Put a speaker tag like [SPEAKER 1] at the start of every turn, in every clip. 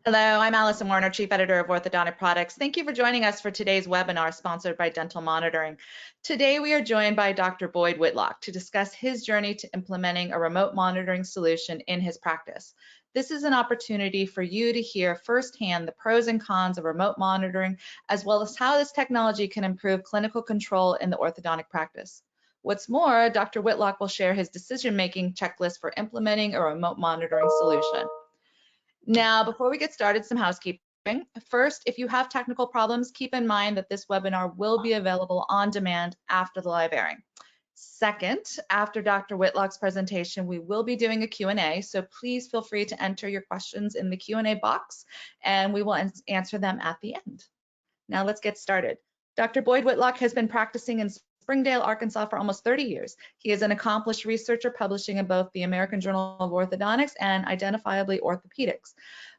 [SPEAKER 1] Hello, I'm Allison Warner, Chief Editor of Orthodontic Products. Thank you for joining us for today's webinar sponsored by Dental Monitoring. Today we are joined by Dr. Boyd Whitlock to discuss his journey to implementing a remote monitoring solution in his practice. This is an opportunity for you to hear firsthand the pros and cons of remote monitoring, as well as how this technology can improve clinical control in the orthodontic practice. What's more, Dr. Whitlock will share his decision-making checklist for implementing a remote monitoring solution. Now, before we get started, some housekeeping. First, if you have technical problems, keep in mind that this webinar will be available on demand after the live airing. Second, after Dr. Whitlock's presentation, we will be doing a Q&A, so please feel free to enter your questions in the Q&A box, and we will answer them at the end. Now let's get started. Dr. Boyd Whitlock has been practicing in Springdale, Arkansas for almost 30 years. He is an accomplished researcher publishing in both the American Journal of Orthodontics and Identifiably Orthopedics.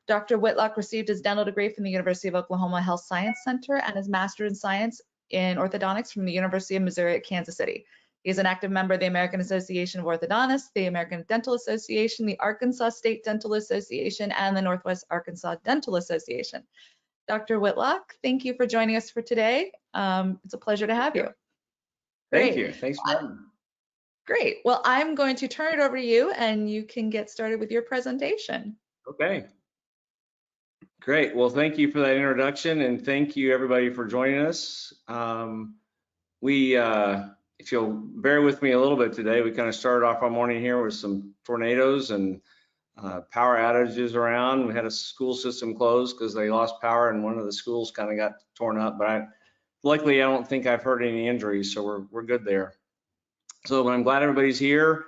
[SPEAKER 1] Dr. Whitlock received his dental degree from the University of Oklahoma Health Science Center and his master's in science in orthodontics from the University of Missouri at Kansas City. He is an active member of the American Association of Orthodontists, the American Dental Association, the Arkansas State Dental Association, and the Northwest Arkansas Dental Association. Dr. Whitlock, thank you for joining us for today. It's a pleasure to have you.
[SPEAKER 2] Thank you. Thanks for having me.
[SPEAKER 1] Great. Well, I'm going to turn it over to you and you can get started with your presentation.
[SPEAKER 2] Okay. Great. Well, thank you for that introduction and thank you everybody for joining us. If you'll bear with me a little bit today, we kind of started off our morning here with some tornadoes and power outages around. We had a school system closed because they lost power and one of the schools kind of got torn up, but luckily I don't think I've heard any injuries, so we're good there. So I'm glad everybody's here.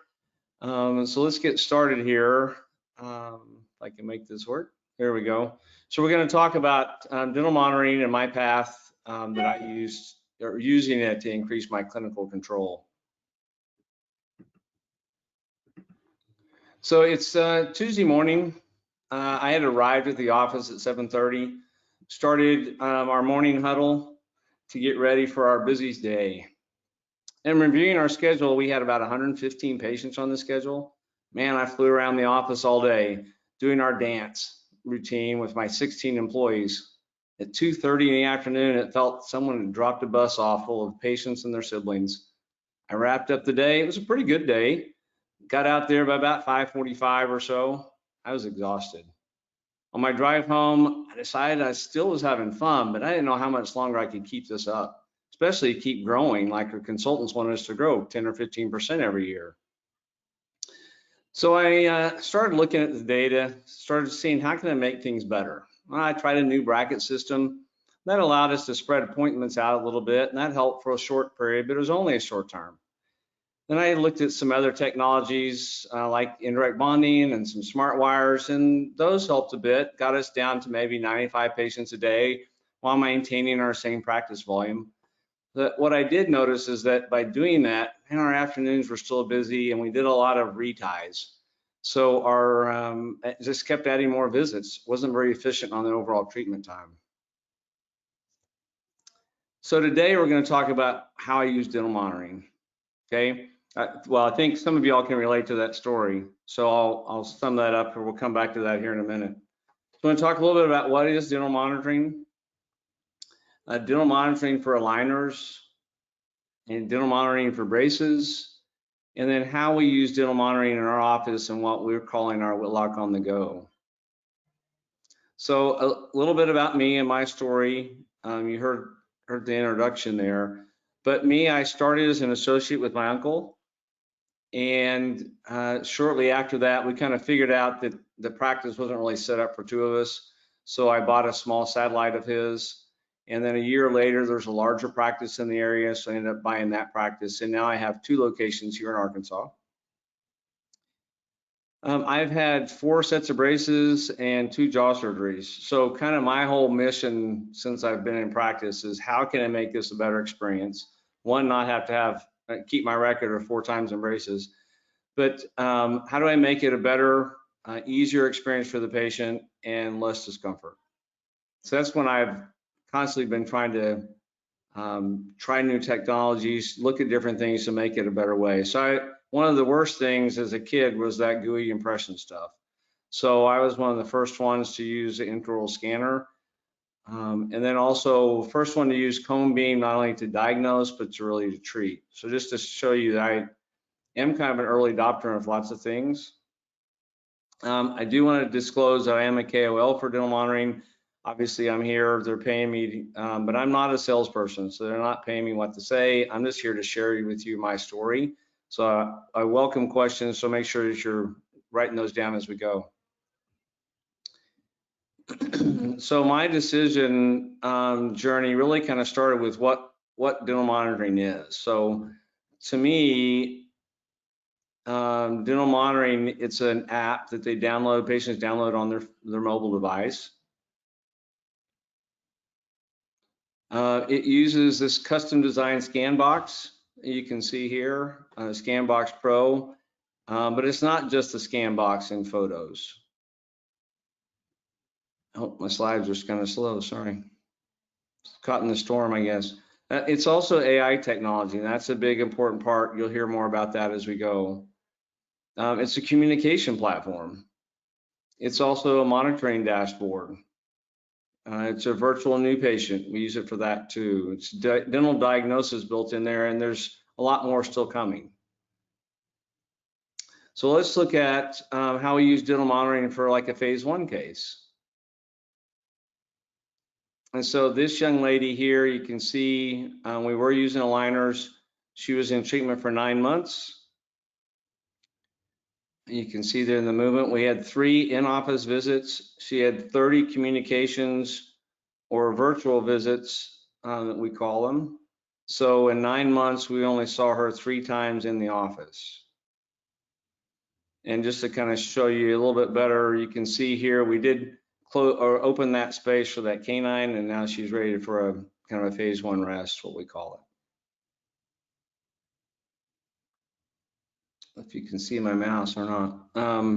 [SPEAKER 2] So let's get started here. If I can make this work. There we go. So we're going to talk about dental monitoring and my path that I used, or using it to increase my clinical control. So it's Tuesday morning. I had arrived at the office at 7:30, started our morning huddle to get ready for our busiest day. And reviewing our schedule, we had about 115 patients on the schedule. Man, I flew around the office all day doing our dance routine with my 16 employees. At 2:30 in the afternoon, it felt someone had dropped a bus off full of patients and their siblings. I wrapped up the day. It was a pretty good day. Got out there by about 5:45 or so. I was exhausted. On my drive home, I decided I still was having fun, but I didn't know how much longer I could keep this up, especially keep growing like our consultants wanted us to grow 10 or 15% every year. So I started looking at the data, started seeing how can I make things better. Well, I tried a new bracket system that allowed us to spread appointments out a little bit, and that helped for a short period, but it was only a short term. Then I looked at some other technologies like indirect bonding and some smart wires, and those helped a bit, got us down to maybe 95 patients a day while maintaining our same practice volume. But what I did notice is that by doing that, and our afternoons were still busy and we did a lot of reties. So our just kept adding more visits, wasn't very efficient on the overall treatment time. So today we're going to talk about how I use dental monitoring, okay? Well, I think some of y'all can relate to that story, so I'll sum that up, or we'll come back to that here in a minute. So I'm going to talk a little bit about what is dental monitoring, dental monitoring for aligners, and dental monitoring for braces, and then how we use dental monitoring in our office and what we're calling our Whitlock on the go. So a little bit about me and my story. You heard the introduction there, but me, I started as an associate with my uncle. And shortly after that, we kind of figured out that the practice wasn't really set up for two of us. So I bought a small satellite of his. And then a year later, there's a larger practice in the area. So I ended up buying that practice. And now I have 2 locations here in Arkansas. I've had 4 sets of braces and 2 jaw surgeries. So kind of my whole mission since I've been in practice is how can I make this a better experience? One, not have to keep my record of 4 times in braces, but how do I make it a better, easier experience for the patient and less discomfort? So that's when I've constantly been trying to try new technologies, look at different things to make it a better way. So one of the worst things as a kid was that GUI impression stuff. So I was one of the first ones to use the intraoral scanner. And then also first one to use cone beam, not only to diagnose, but to really to treat. So just to show you that I am kind of an early adopter of lots of things. I do want to disclose that I am a KOL for dental monitoring. Obviously, I'm here, they're paying me, but I'm not a salesperson, so they're not paying me what to say. I'm just here to share with you my story. So I welcome questions, so make sure that you're writing those down as we go. So my decision journey really kind of started with what dental monitoring is. So to me, dental monitoring, it's an app that they download, patients download on their mobile device. It uses this custom designed scan box you can see here, Scan Box Pro, but it's not just the scan box and photos. Oh, my slides are kind of slow, sorry. Caught in the storm, I guess. It's also AI technology, and that's a big important part. You'll hear more about that as we go. It's a communication platform. It's also a monitoring dashboard. It's a virtual new patient. We use it for that too. It's dental diagnosis built in there, and there's a lot more still coming. So let's look at how we use dental monitoring for like a phase 1 case. And so this young lady here, you can see we were using aligners. She was in treatment for 9 months. You can see there in the movement, we had 3 in-office visits. She had 30 communications or virtual visits that we call them. So in 9 months, we only saw her 3 times in the office. And just to kind of show you a little bit better, you can see here, we did close or open that space for that canine, and now she's ready for a kind of a phase 1 rest, what we call it. If you can see my mouse or not.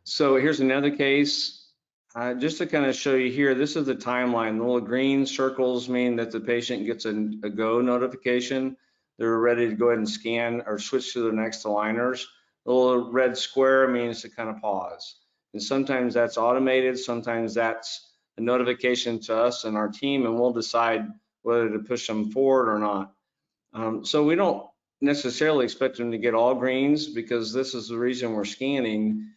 [SPEAKER 2] So here's another case. Just to kind of show you here, this is the timeline. The little green circles mean that the patient gets a go notification. They're ready to go ahead and scan or switch to their next aligners. The little red square means to kind of pause. And sometimes that's automated, sometimes that's a notification to us and our team, and we'll decide whether to push them forward or not. So we don't necessarily expect them to get all greens, because this is the reason we're scanning.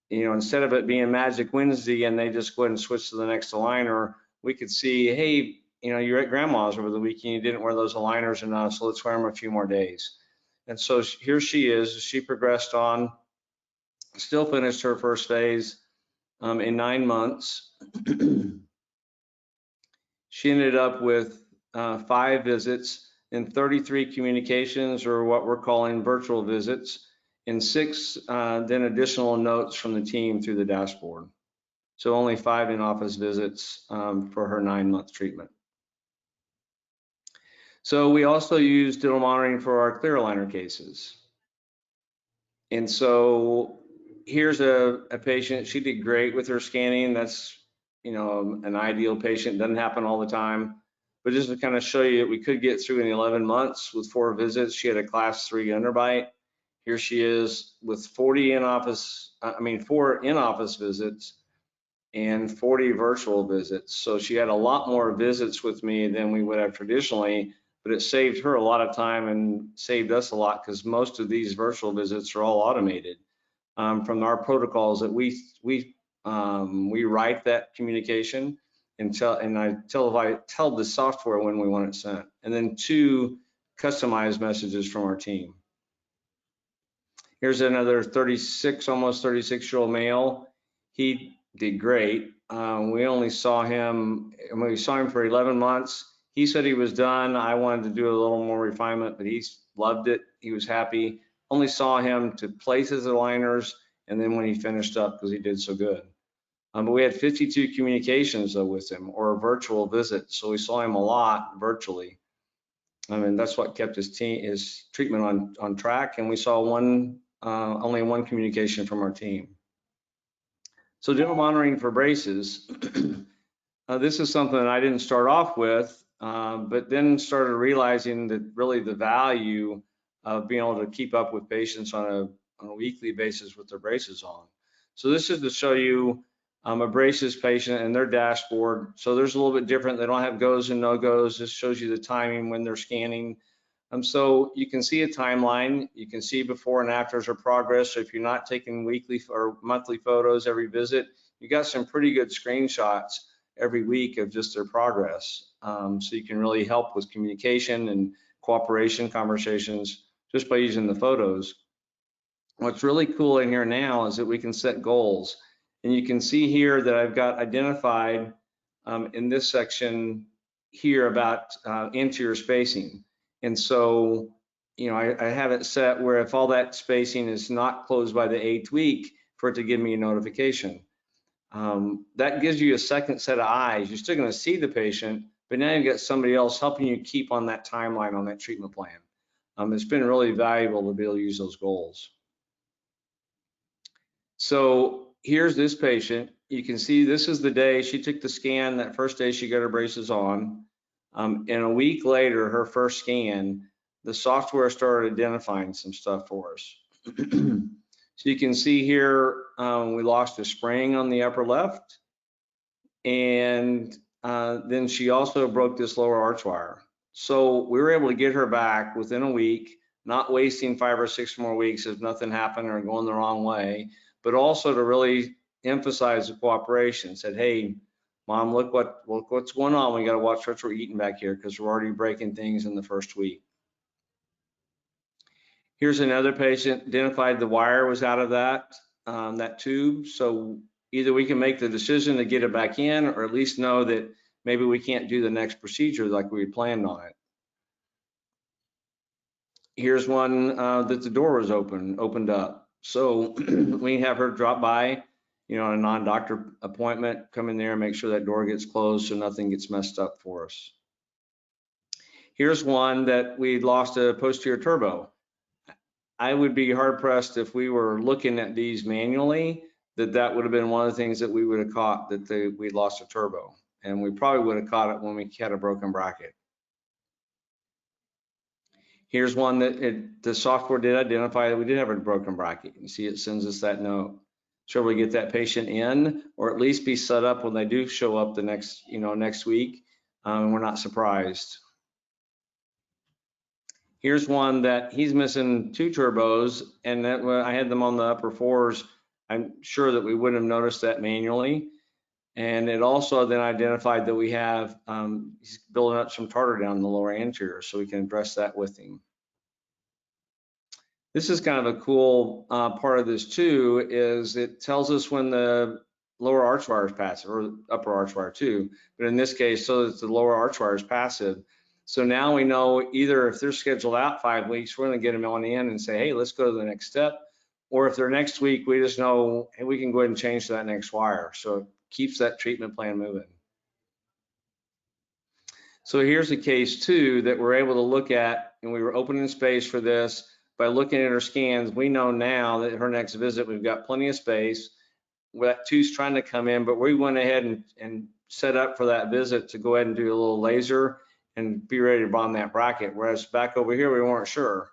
[SPEAKER 2] You know, instead of it being Magic Wednesday and they just go ahead and switch to the next aligner, we could see, hey, you know, you're at grandma's over the weekend, you didn't wear those aligners enough, so let's wear them a few more days. And so here she is, she progressed on, still finished her first phase in 9 months. She ended up with 5 visits and 33 communications, or what we're calling virtual visits, and 6 then additional notes from the team through the dashboard. So only 5 in-office visits for her 9-month treatment. So we also use dental monitoring for our clear aligner cases. And so here's a patient, she did great with her scanning. That's, you know, an ideal patient, doesn't happen all the time. But just to kind of show you that we could get through in 11 months with 4 visits. She had a class 3 underbite. Here she is with 4 in-office visits and 40 virtual visits. So she had a lot more visits with me than we would have traditionally, but it saved her a lot of time and saved us a lot, because most of these virtual visits are all automated from our protocols that we write that communication and I tell the software when we want it sent, and then 2 customized messages from our team. Here's another 36, almost 36-year-old male. He did great. We only saw him, we saw him for 11 months. He said he was done. I wanted to do a little more refinement, but he loved it. He was happy. Only saw him to place his aligners, and then when he finished up, because he did so good. But we had 52 communications though with him, or a virtual visit. So we saw him a lot virtually. I mean, that's what kept his treatment on track. And we saw only one communication from our team. So dental monitoring for braces. This is something that I didn't start off with, but then started realizing that really the value of being able to keep up with patients on a weekly basis with their braces on. So this is to show you a braces patient and their dashboard. So there's a little bit different. They don't have goes and no goes. This shows you the timing when they're scanning. So you can see a timeline. You can see before and afters or progress. So if you're not taking weekly or monthly photos every visit, you got some pretty good screenshots every week of just their progress. So you can really help with communication and cooperation conversations just by using the photos. What's really cool in here now is that we can set goals. And you can see here that I've got identified in this section here about anterior spacing. And so, I have it set where if all that spacing is not closed by the 8th week, for it to give me a notification. That gives you a second set of eyes. You're still going to see the patient, but now you've got somebody else helping you keep on that timeline on that treatment plan. It's been really valuable to be able to use those goals. So here's this patient. You can see this is the day she took the scan, that first day she got her braces on. And a week later, her first scan, the software started identifying some stuff for us. So you can see here, we lost a spring on the upper left. And then she also broke this lower arch wire. So we were able to get her back within a week, not wasting 5 or 6 more weeks if nothing happened or going the wrong way, but also to really emphasize the cooperation. Said, hey, Mom, look what's going on. We got to watch what we're eating back here because we're already breaking things in the first week. Here's another patient, identified the wire was out of that tube. So either we can make the decision to get it back in, or at least know that maybe we can't do the next procedure like we planned on it. Here's one that the door was opened up. So we have her drop by, a non-doctor appointment, come in there and make sure that door gets closed so nothing gets messed up for us. Here's one that we lost a posterior turbo. I would be hard pressed if we were looking at these manually, that would have been one of the things that we would have caught, that we lost a turbo. And we probably would have caught it when we had a broken bracket. Here's one that the software did identify that we did have a broken bracket. You see it sends us that note. So we get that patient in, or at least be set up when they do show up the next week, and we're not surprised. Here's one that he's missing 2 turbos, and that when I had them on the upper 4s, I'm sure that we wouldn't have noticed that manually. And it also then identified that we have, he's building up some tartar down the lower anterior, so we can address that with him. This is kind of a cool part of this too, is it tells us when the lower arch wire is passive, or upper arch wire too, but in this case, so that the lower arch wire is passive. So now we know either if they're scheduled out 5 weeks, we're going to get them on in and say, hey, let's go to the next step. Or if they're next week, we just know, hey, we can go ahead and change to that next wire. So it keeps that treatment plan moving. So here's a case too that we're able to look at, and we were opening space for this by looking at her scans. We know now that her next visit, we've got plenty of space. That 2's trying to come in, but we went ahead and set up for that visit to go ahead and do a little laser and be ready to bond that bracket. Whereas back over here, we weren't sure.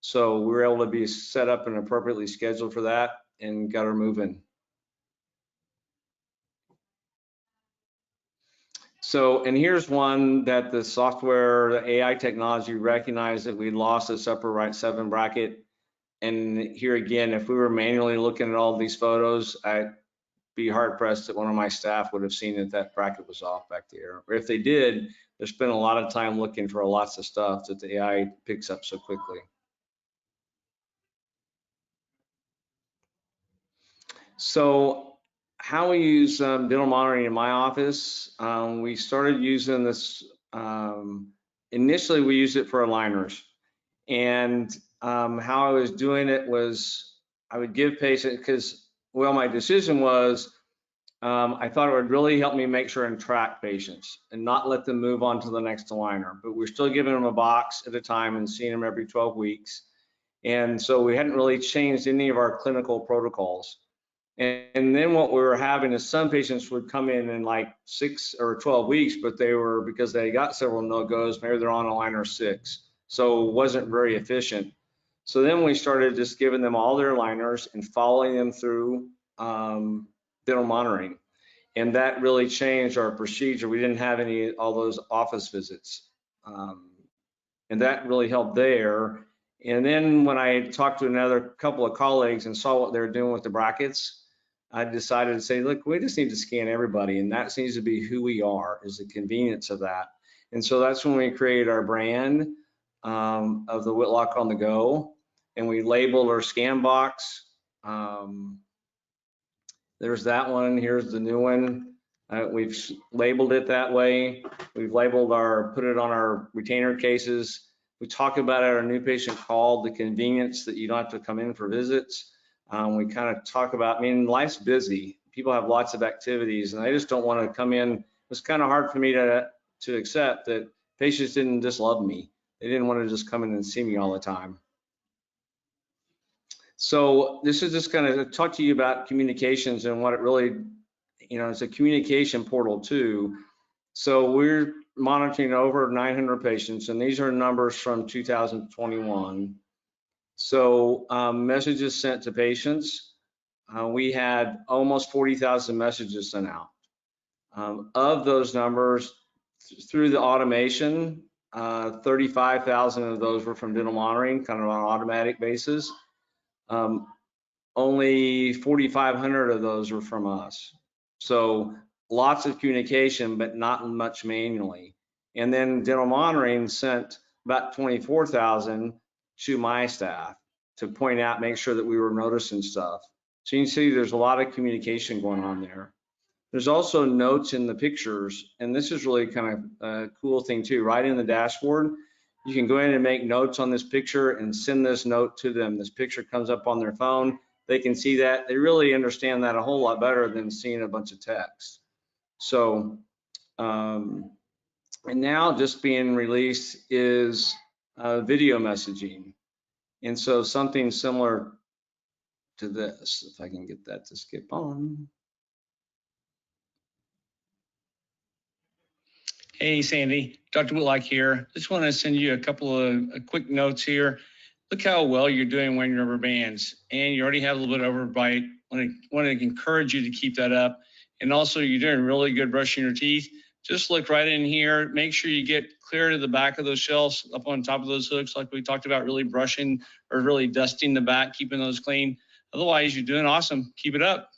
[SPEAKER 2] So we were able to be set up and appropriately scheduled for that and got her moving. So, and here's one that the software, the AI technology recognized that we lost this upper right 7 bracket. And here again, if we were manually looking at all these photos, I'd be hard pressed that one of my staff would have seen that bracket was off back there. Or if they did, they spent a lot of time looking for lots of stuff that the AI picks up so quickly. So how we use dental monitoring in my office, we started using this, initially we used it for aligners. And how I was doing it was I would give patients, because, well, my decision was I thought it would really help me make sure and track patients and not let them move on to the next aligner. But we're still giving them a box at a time and seeing them every 12 weeks. And so we hadn't really changed any of our clinical protocols. And then what we were having is some patients would come in like 6 or 12 weeks, but they were, because they got several no-goes, maybe they're on aligner 6. So it wasn't very efficient. So then we started just giving them all their aligners and following them through dental monitoring. And that really changed our procedure. We didn't have all those office visits. And that really helped there. And then when I talked to another couple of colleagues and saw what they were doing with the brackets, I decided to say, look, we just need to scan everybody. And that seems to be who we are, is the convenience of that. And so that's when we created our brand of the Whitlock on the Go. And we labeled our scan box. There's that one. Here's the new one. We've labeled it that way. We've labeled put it on our retainer cases. We talk about it at our new patient call, the convenience that you don't have to come in for visits. We kind of talk about, I mean, life's busy. People have lots of activities and they just don't want to come in. It's kind of hard for me to accept that patients didn't just love me. They didn't want to just come in and see me all the time. So this is just going to talk to you about communications and what it really, it's a communication portal too. So we're monitoring over 900 patients, and these are numbers from 2021. So messages sent to patients, we had almost 40,000 messages sent out. Of those numbers, through the automation, 35,000 of those were from dental monitoring, kind of on an automatic basis. Only 4,500 of those were from us. So lots of communication, but not much manually. And then dental monitoring sent about 24,000 to my staff to point out, make sure that we were noticing stuff. So you can see there's a lot of communication going on there. There's also notes in the pictures, and this is really kind of a cool thing too. Right in the dashboard, you can go in and make notes on this picture and send this note to them. This picture comes up on their phone. They can see that. They really understand that a whole lot better than seeing a bunch of text. So, and now just being released is video messaging. And so something similar to this, if I can get that to skip on.
[SPEAKER 3] Hey, Sandy, Dr. Whitlock here. Just want to send you a couple of quick notes here. Look how well you're doing wearing rubber bands, and you already have a little bit of overbite. Want to encourage you to keep that up. And also, you're doing really good brushing your teeth. Just look right in here. Make sure you get clear to the back of those shelves, up on top of those hooks, like we talked about, really brushing or really dusting the back, keeping those clean. Otherwise, you're doing awesome. Keep it up.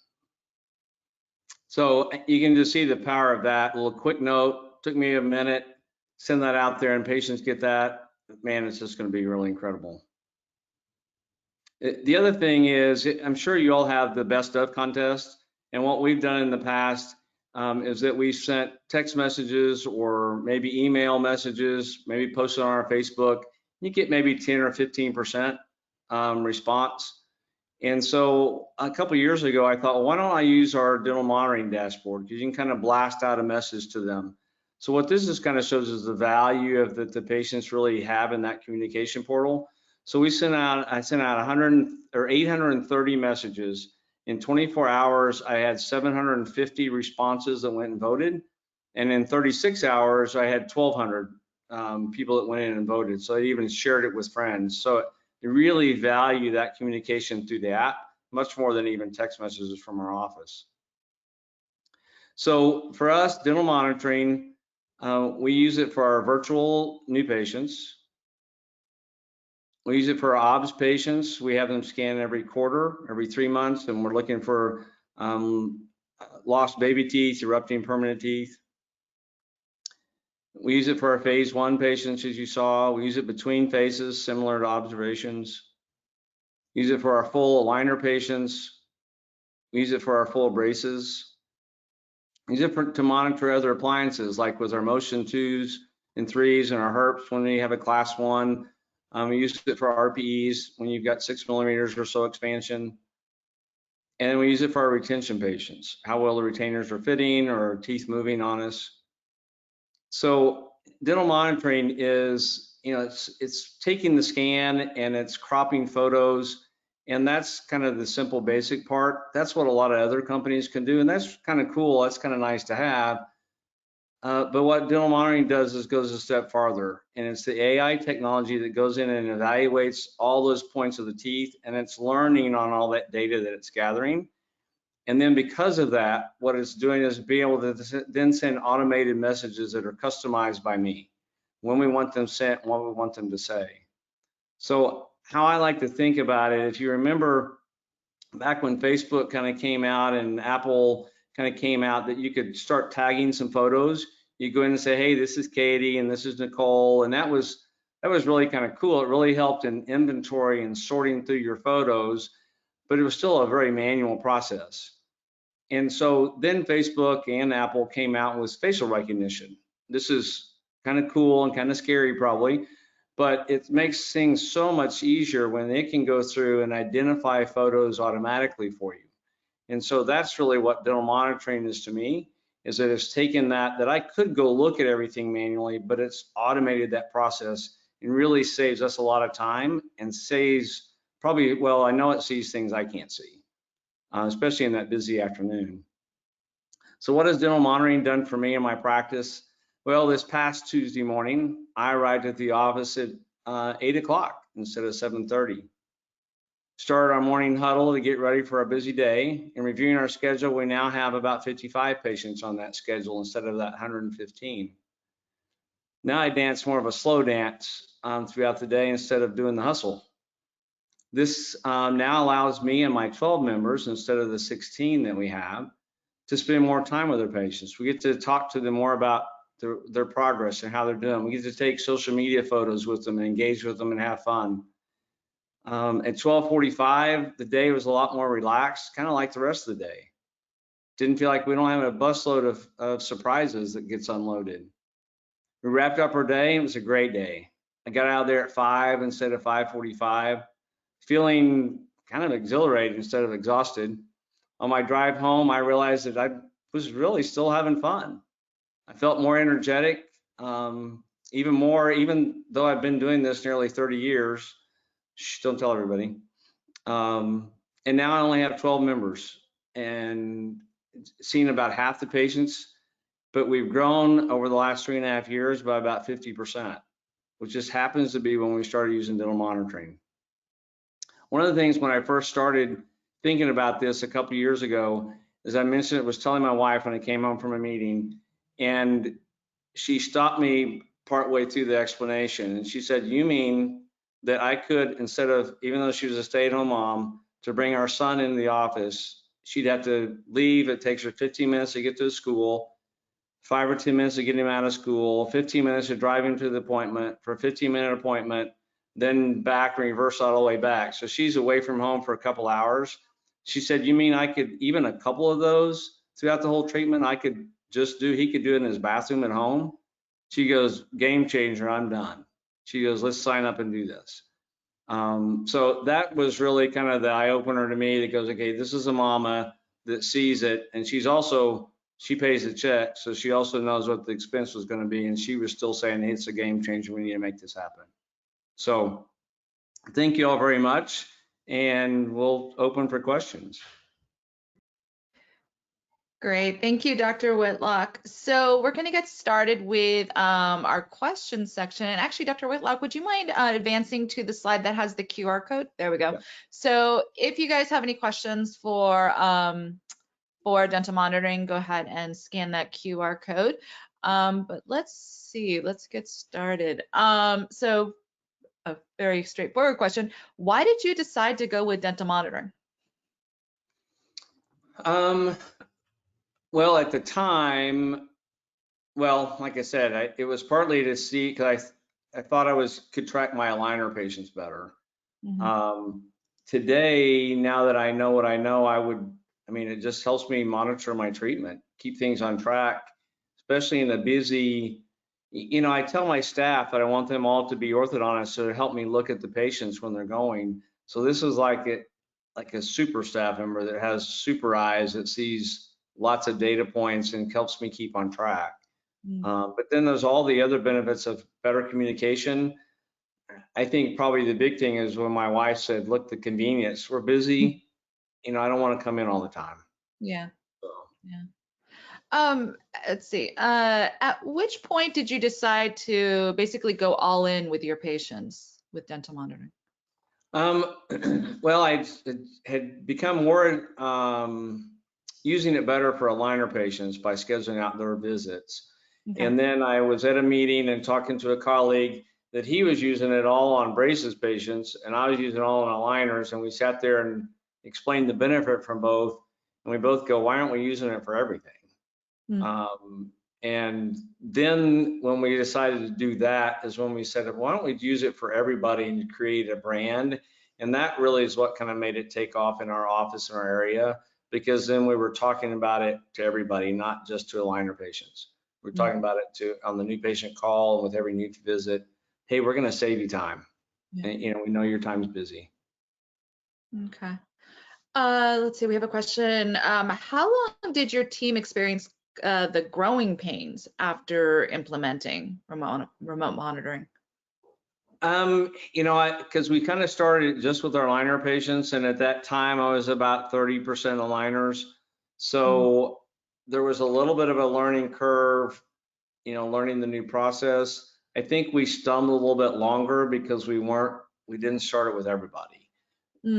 [SPEAKER 2] So you can just see the power of that. A little quick note, took me a minute, send that out there and patients get that. Man, it's just going to be really incredible. The other thing is, I'm sure you all have the best of contest. And what we've done in the past is that we sent text messages or maybe email messages, maybe posted on our Facebook. You get maybe 10 or 15% response. And so a couple of years ago, I thought, well, why don't I use our dental monitoring dashboard? Because you can kind of blast out a message to them. So what this just kind of shows is the value of that the patients really have in that communication portal. So I sent out 830 messages. In 24 hours, I had 750 responses that went and voted. And in 36 hours, I had 1,200 people that went in and voted. So I even shared it with friends. So they really value that communication through the app, much more than even text messages from our office. So for us, dental monitoring, we use it for our virtual new patients. We use it for our OBS patients. We have them scan every quarter, every 3 months, and we're looking for lost baby teeth, erupting permanent teeth. We use it for our phase 1 patients, as you saw. We use it between phases, similar to observations. We use it for our full aligner patients. We use it for our full braces. We use it to monitor other appliances, like with our motion 2s and 3s and our herps when we have a class 1. We use it for our RPEs when you've got 6 millimeters or so expansion. And we use it for our retention patients, how well the retainers are fitting or teeth moving on us. So dental monitoring is, it's taking the scan and it's cropping photos, and that's kind of the simple basic part. That's what a lot of other companies can do, and that's kind of cool. That's kind of nice to have. But what dental monitoring does is goes a step farther, and it's the AI technology that goes in and evaluates all those points of the teeth, and it's learning on all that data that it's gathering. And then because of that, what it's doing is be able to then send automated messages that are customized by me when we want them sent, what we want them to say. So how I like to think about it, if you remember back when Facebook kind of came out and Apple kind of came out, that you could start tagging some photos. You go in and say, hey, this is Katie and this is Nicole. And that was really kind of cool. It really helped in inventory and sorting through your photos, but it was still a very manual process. And so then Facebook and Apple came out with facial recognition. This is kind of cool and kind of scary probably, but it makes things so much easier when it can go through and identify photos automatically for you. And so that's really what dental monitoring is to me, is that it's taken that I could go look at everything manually, but it's automated that process and really saves us a lot of time and saves probably, well, I know it sees things I can't see, especially in that busy afternoon. So what has dental monitoring done for me in my practice? Well, this past Tuesday morning, I arrived at the office at 8 o'clock instead of 7:30. Started our morning huddle to get ready for a busy day. In reviewing our schedule, we now have about 55 patients on that schedule instead of that 115. Now I dance more of a slow dance throughout the day instead of doing the hustle. This now allows me and my 12 members, instead of the 16 that we have, to spend more time with their patients. We get to talk to them more about their progress and how they're doing. We get to take social media photos with them and engage with them and have fun. At 12:45, the day was a lot more relaxed, kind of like the rest of the day. Didn't feel like we don't have a busload of surprises that gets unloaded. We wrapped up our day. It was a great day. I got out of there at 5 instead of 5:45, feeling kind of exhilarated instead of exhausted. On my drive home, I realized that I was really still having fun. I felt more energetic, even though I've been doing this nearly 30 years. Shh, don't tell everybody. And now I only have 12 members and seen about half the patients, but we've grown over the last 3.5 years by about 50%, which just happens to be when we started using dental monitoring. One of the things when I first started thinking about this a couple years ago, as I mentioned, it was telling my wife when I came home from a meeting, and she stopped me partway through the explanation, and she said, you mean that I could, instead of, even though she was a stay-at-home mom, to bring our son into the office, she'd have to leave. It takes her 15 minutes to get to the school, 5 or 10 minutes to get him out of school, 15 minutes to drive him to the appointment for a 15-minute appointment, then back and reverse all the way back. So she's away from home for a couple hours. She said, you mean I could, even a couple of those throughout the whole treatment, I could just do, he could do it in his bathroom at home? She goes, game changer, I'm done. She goes, let's sign up and do this. So that was really kind of the eye opener to me that goes, okay, this is a mama that sees it. And she's also, she pays the check. So she also knows what the expense was going to be. And she was still saying, it's a game changer. We need to make this happen. So thank you all very much. And we'll open for questions.
[SPEAKER 1] Great. Thank you, Dr. whitlock. So we're going to get started with our questions section. And actually, Dr. Whitlock, would you mind advancing to the slide that has the QR code? There we go. Yeah. So if you guys have any questions for dental monitoring, go ahead and scan that QR code. But let's see, let's get started. So a very straightforward question. Why did you decide to go with dental monitoring?
[SPEAKER 2] Well, at the time, well, like I said, it was partly to see, because I thought could track my aligner patients better. Mm-hmm. Today, now that I know what I know, it just helps me monitor my treatment, keep things on track, especially in a busy, I tell my staff that I want them all to be orthodontists to help me look at the patients when they're going. So this is like a super staff member that has super eyes that sees lots of data points and helps me keep on track. Mm. But then there's all the other benefits of better communication. I think probably the big thing is when my wife said, look, the convenience, we're busy, I don't want to come in all the time.
[SPEAKER 1] Yeah. So. Yeah. Let's see. At which point did you decide to basically go all in with your patients with dental monitoring?
[SPEAKER 2] Well, I had become more using it better for aligner patients by scheduling out their visits.
[SPEAKER 1] Okay.
[SPEAKER 2] And then I was at a meeting and talking to a colleague that he was using it all on braces patients, and I was using it all on aligners, and we sat there and explained the benefit from both, and we both go, why aren't we using it for everything?
[SPEAKER 1] Mm.
[SPEAKER 2] And then when we decided to do that is when we said, why don't we use it for everybody and create a brand? And that really is what kind of made it take off in our office in our area, because then we were talking about it to everybody, not just to aligner patients. We're talking about it to on the new patient call and with every new visit. Hey, we're going to save you time.
[SPEAKER 1] Yeah.
[SPEAKER 2] And, we know your time's busy.
[SPEAKER 1] Okay. Let's see, we have a question. How long did your team experience the growing pains after implementing remote monitoring?
[SPEAKER 2] Because we kind of started just with our liner patients, and at that time I was about 30% aligners. So there was a little bit of a learning curve, learning the new process. I think we stumbled a little bit longer because we didn't start it with everybody.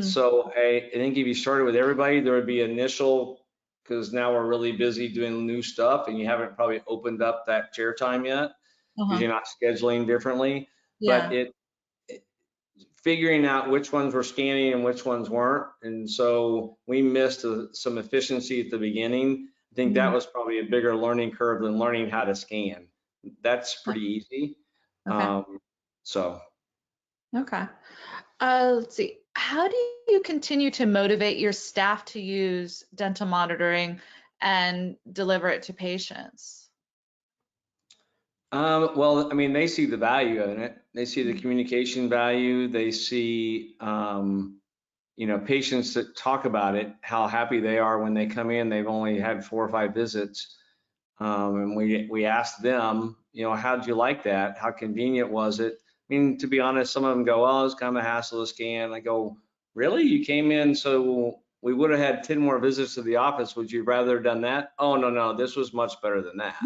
[SPEAKER 2] So I think if you started with everybody, there would be initial, because now we're really busy doing new stuff and you haven't probably opened up that chair time yet because you're not scheduling differently.
[SPEAKER 1] Yeah.
[SPEAKER 2] But figuring out which ones were scanning and which ones weren't. And so we missed some efficiency at the beginning. I think that was probably a bigger learning curve than learning how to scan. That's pretty easy.
[SPEAKER 1] Okay.
[SPEAKER 2] Okay.
[SPEAKER 1] Let's see. How do you continue to motivate your staff to use dental monitoring and deliver it to patients?
[SPEAKER 2] Well, I mean, they see the value in it. They see the communication value. They see, patients that talk about it, how happy they are when they come in. They've only had 4 or 5 visits. And we asked them, how'd you like that? How convenient was it? I mean, to be honest, some of them go, oh, it's kind of a hassle to scan. I go, really? You came in, so we would have had 10 more visits to the office. Would you rather have done that? Oh, no, this was much better than that.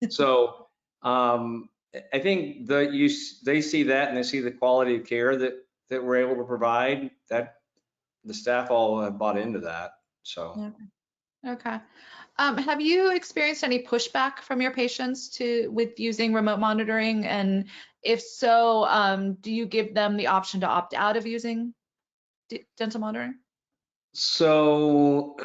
[SPEAKER 2] So I think that they see that and they see the quality of care that we're able to provide, that the staff all have bought into that. So.
[SPEAKER 1] Okay. Have you experienced any pushback from your patients with using remote monitoring? And if so, do you give them the option to opt out of using dental monitoring?
[SPEAKER 2] So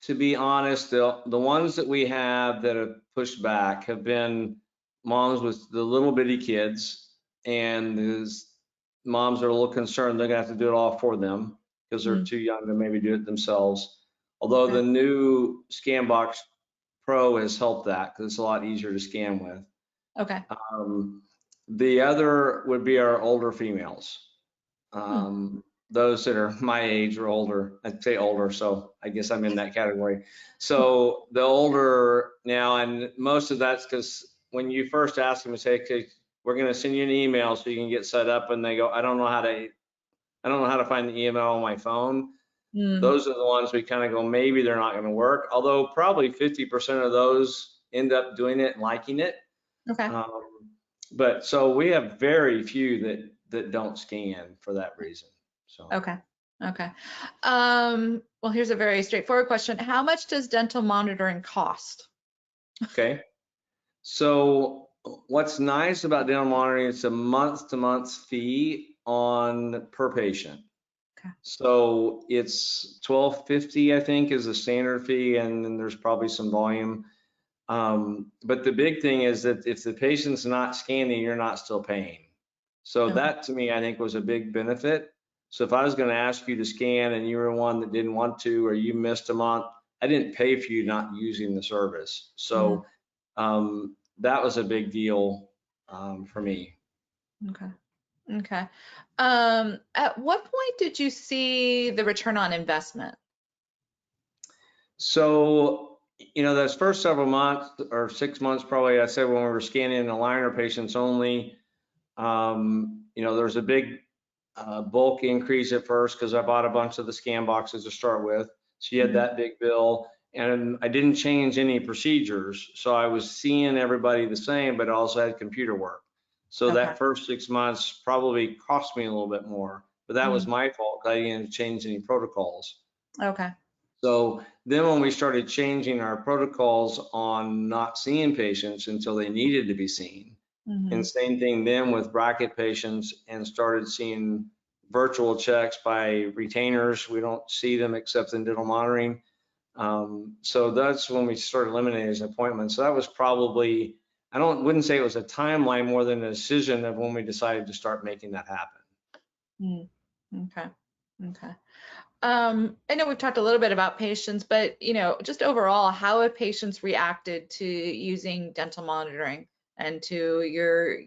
[SPEAKER 2] to be honest, the ones that we have that have pushed back have been moms with the little bitty kids, and these moms are a little concerned they're gonna have to do it all for them because they're too young to maybe do it themselves. Although the new ScanBox Pro has helped that because it's a lot easier to scan with.
[SPEAKER 1] Okay.
[SPEAKER 2] The other would be our older females. Those that are my age or older, I'd say older, so I guess I'm in that category. So the older now, and most of that's because when you first ask them to say, okay, we're going to send you an email so you can get set up, and they go, I don't know how to find the email on my phone. Those are the ones we kind of go, maybe they're not going to work. Although probably 50% of those end up doing it and liking it.
[SPEAKER 1] Okay.
[SPEAKER 2] But so we have very few that don't scan for that reason. So.
[SPEAKER 1] Okay. Well, here's a very straightforward question. How much does dental monitoring cost?
[SPEAKER 2] Okay. So what's nice about dental monitoring, it's a month-to-month fee per patient.
[SPEAKER 1] Okay.
[SPEAKER 2] So it's $12.50, I think, is the standard fee, and then there's probably some volume. But the big thing is that if the patient's not scanning, you're not still paying. So that to me, I think, was a big benefit. So if I was going to ask you to scan and you were one that didn't want to, or you missed a month, I didn't pay for you not using the service. So that was a big deal for me.
[SPEAKER 1] Okay. At what point did you see the return on investment?
[SPEAKER 2] So, those first several months or 6 months, probably, I said when we were scanning aligner patients only, there's a big bulk increase at first because I bought a bunch of the scan boxes to start with. So you had that big bill, and I didn't change any procedures. So I was seeing everybody the same, but I also had computer work. So that first 6 months probably cost me a little bit more, but that was my fault. I didn't change any protocols.
[SPEAKER 1] Okay.
[SPEAKER 2] So then when we started changing our protocols on not seeing patients until they needed to be seen, and same thing then with bracket patients, and started seeing virtual checks by retainers. We don't see them except in dental monitoring. So that's when we started eliminating these appointments. So that was probably, wouldn't say it was a timeline more than a decision of when we decided to start making that happen.
[SPEAKER 1] Okay. Okay. I know we've talked a little bit about patients, but just overall, how have patients reacted to using dental monitoring and to your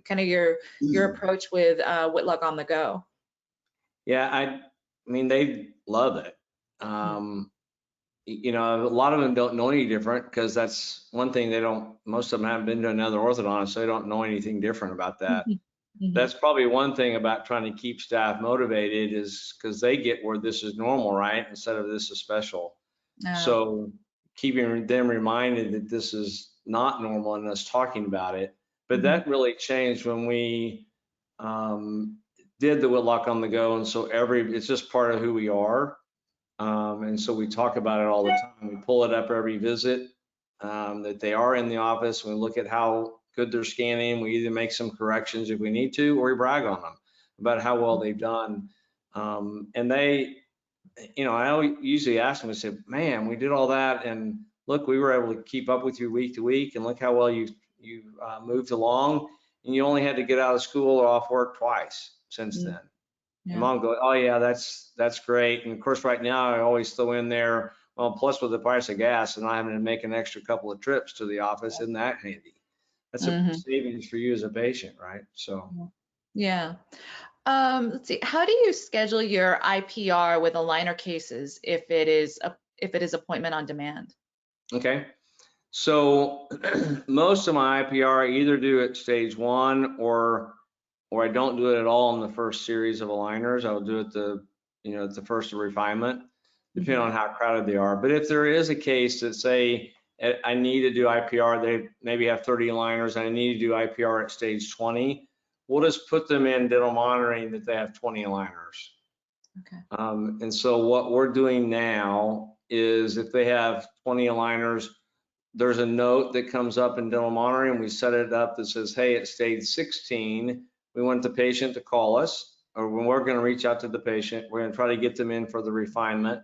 [SPEAKER 1] approach with Whitlock on the go?
[SPEAKER 2] Yeah, I mean, they love it. A lot of them don't know any different because that's one thing most of them haven't been to another orthodontist, so they don't know anything different about that. That's probably one thing about trying to keep staff motivated is because they get where this is normal, right? Instead of this is special. So keeping them reminded that this is not normal and us talking about it. But that really changed when we did the Whitlock on the go. And so it's just part of who we are. And so we talk about it all the time. We pull it up every visit that they are in the office. We look at how good they're scanning. We either make some corrections if we need to, or we brag on them about how well they've done. And they, I usually ask them, I say, man, we did all that. And look, we were able to keep up with you week to week. And look how well you moved along. And you only had to get out of school or off work twice since then. And mom goes, oh yeah, that's great. And of course, right now I always throw in there, well, plus with the price of gas and I'm having to make an extra couple of trips to the office, isn't that handy? That's a savings for you as a patient, right? So.
[SPEAKER 1] Yeah. Let's see. How do you schedule your IPR with aligner cases if it is appointment on demand?
[SPEAKER 2] Okay. So most of my IPR I either do at stage 1 or I don't do it at all in the first series of aligners. I'll do it at the first of refinement, depending on how crowded they are. But if there is a case that say I need to do IPR, they maybe have 30 aligners and I need to do IPR at stage 20, we'll just put them in dental monitoring that they have 20 aligners.
[SPEAKER 1] Okay.
[SPEAKER 2] And so what we're doing now is if they have 20 aligners, there's a note that comes up in dental monitoring. We set it up that says, hey, at stage 16, we want the patient to call us, or when we're going to reach out to the patient, we're going to try to get them in for the refinement.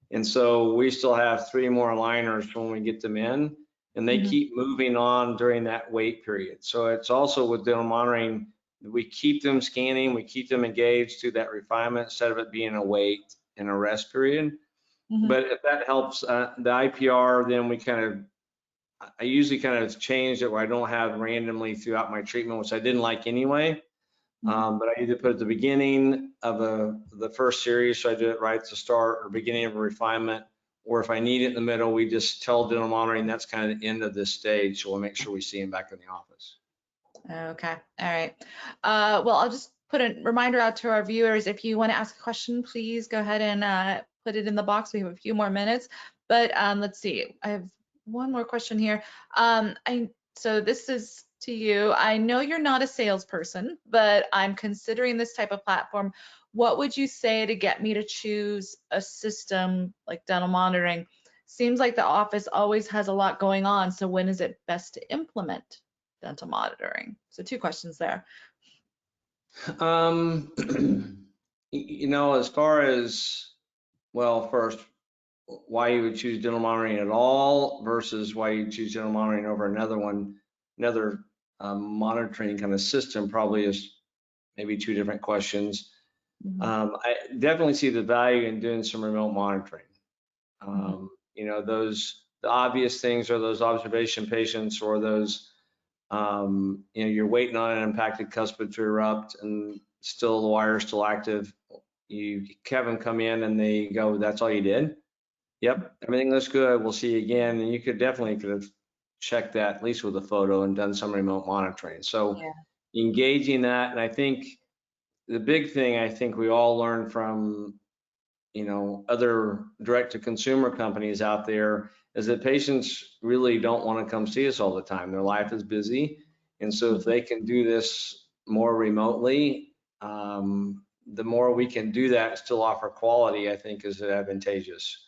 [SPEAKER 2] And so we still have 3 more aligners when we get them in, and they keep moving on during that wait period. So it's also with dental monitoring, we keep them scanning, we keep them engaged through that refinement instead of it being a wait and a rest period. But if that helps, the IPR, then I usually kind of change it where I don't have randomly throughout my treatment, which I didn't like anyway. But I either put it at the beginning of the first series, so I do it right at the start, or beginning of a refinement, or if I need it in the middle, we just tell dental monitoring that's kind of the end of this stage, so we'll make sure we see him back in the office.
[SPEAKER 1] Okay, all right. Well, I'll just put a reminder out to our viewers. If you want to ask a question, please go ahead and put it in the box. We have a few more minutes, but let's see. I have one more question here. So this is to you. I know you're not a salesperson, but I'm considering this type of platform. What would you say to get me to choose a system like dental monitoring? Seems like the office always has a lot going on. So when is it best to implement dental monitoring? So 2 questions there.
[SPEAKER 2] As far as, well, first, why you would choose dental monitoring at all versus why you choose dental monitoring over another monitoring kind of system probably is maybe 2 different questions. I definitely see the value in doing some remote monitoring. The obvious things are those observation patients or those, you're waiting on an impacted cuspid to erupt and still the wire's still active. You have them come in and they go, that's all you did? Yep, everything looks good. We'll see you again. And you could have checked that at least with a photo and done some remote monitoring. So engaging that, and I think the big thing I think we all learn from other direct to consumer companies out there is that patients really don't want to come see us all the time. Their life is busy. And so if they can do this more remotely, the more we can do that and still offer quality, I think is advantageous.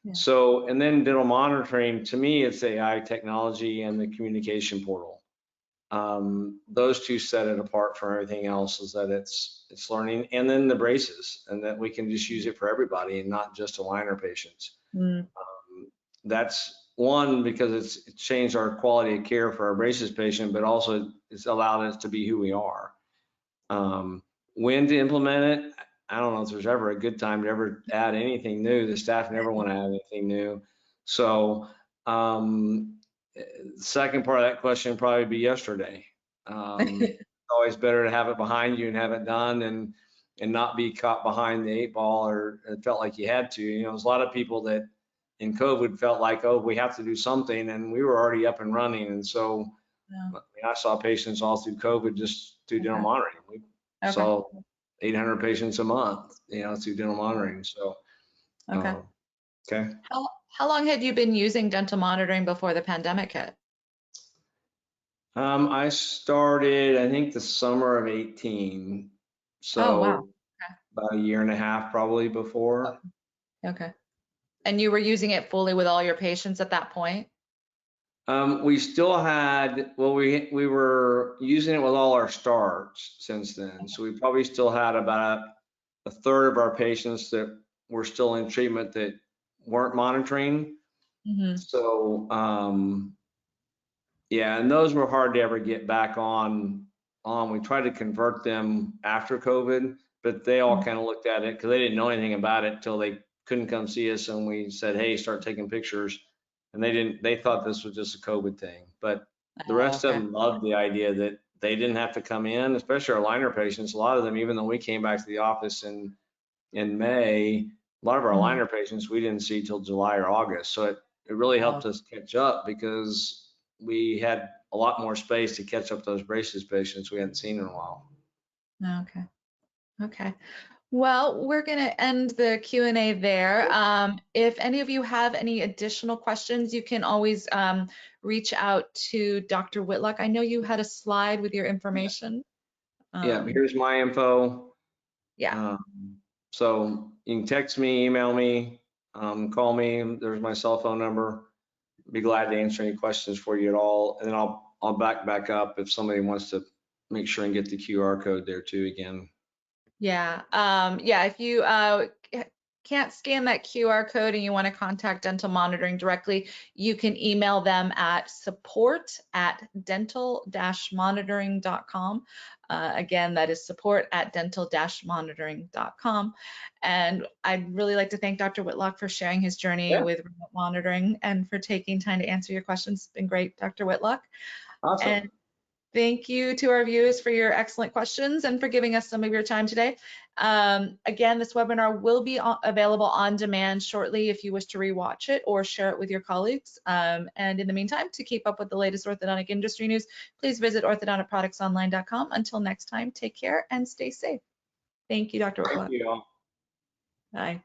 [SPEAKER 1] Yeah.
[SPEAKER 2] So, and then dental monitoring, to me, it's AI technology and the communication portal. Those two set it apart from everything else, is that it's learning, and then the braces, and that we can just use it for everybody and not just aligner patients.
[SPEAKER 1] Mm.
[SPEAKER 2] That's one, because it's changed our quality of care for our braces patient, but also it's allowed us to be who we are. When to implement it, I don't know if there's ever a good time to ever add anything new. The staff never want to add anything new. So, second part of that question would probably be yesterday. It's always better to have it behind you and have it done, and not be caught behind the 8 ball, or it felt like you had to. You know, there's a lot of people that in COVID felt like, oh, we have to do something, and we were already up and running. And so,
[SPEAKER 1] Yeah.
[SPEAKER 2] I mean, I saw patients all through COVID just through dental
[SPEAKER 1] Okay.
[SPEAKER 2] monitoring. We
[SPEAKER 1] Okay.
[SPEAKER 2] saw 800 patients a month, through dental monitoring. So,
[SPEAKER 1] Okay.
[SPEAKER 2] okay.
[SPEAKER 1] How long had you been using dental monitoring before the pandemic hit?
[SPEAKER 2] I started, I think, the summer of 18.
[SPEAKER 1] Oh, wow.
[SPEAKER 2] So about a year and a half probably before.
[SPEAKER 1] Okay. And you were using it fully with all your patients at that point?
[SPEAKER 2] We still had, well, we were using it with all our starts since then. So we probably still had about a third of our patients that were still in treatment that weren't monitoring.
[SPEAKER 1] Mm-hmm.
[SPEAKER 2] So, yeah, and those were hard to ever get back on. We tried to convert them after COVID, but they all kind of looked at it because they didn't know anything about it until they couldn't come see us, and we said, hey, start taking pictures. And they thought this was just a COVID thing. But the
[SPEAKER 1] Oh,
[SPEAKER 2] rest of
[SPEAKER 1] okay.
[SPEAKER 2] them loved the idea that they didn't have to come in, especially our aligner patients. A lot of them, even though we came back to the office in May, a lot of our
[SPEAKER 1] Mhm.
[SPEAKER 2] aligner patients we didn't see till July or August. So it really
[SPEAKER 1] Oh,
[SPEAKER 2] helped us catch up, because we had a lot more space to catch up those braces patients we hadn't seen in a while.
[SPEAKER 1] okay. Okay. Well, we're going to end the Q&A there. If any of you have any additional questions, you can always reach out to Dr. Whitlock. I know you had a slide with your information.
[SPEAKER 2] Yeah, here's my info.
[SPEAKER 1] Yeah.
[SPEAKER 2] So you can text me, email me, call me. There's my cell phone number. Be glad to answer any questions for you at all. And then I'll back up if somebody wants to make sure and get the QR code there too again.
[SPEAKER 1] Yeah. Yeah. If you can't scan that QR code and you want to contact dental monitoring directly, you can email them at support@dental-monitoring.com. Again, that is support@dental-monitoring.com. And I'd really like to thank Dr. Whitlock for sharing his journey with remote monitoring and for taking time to answer your questions. It's been great, Dr. Whitlock.
[SPEAKER 2] Awesome.
[SPEAKER 1] And thank you to our viewers for your excellent questions and for giving us some of your time today. Again, this webinar will be available on demand shortly if you wish to rewatch it or share it with your colleagues. And in the meantime, to keep up with the latest orthodontic industry news, please visit orthodonticproductsonline.com. Until next time, take care and stay safe. Thank you, Dr. Whitlock.
[SPEAKER 2] Thank you all.
[SPEAKER 1] Bye.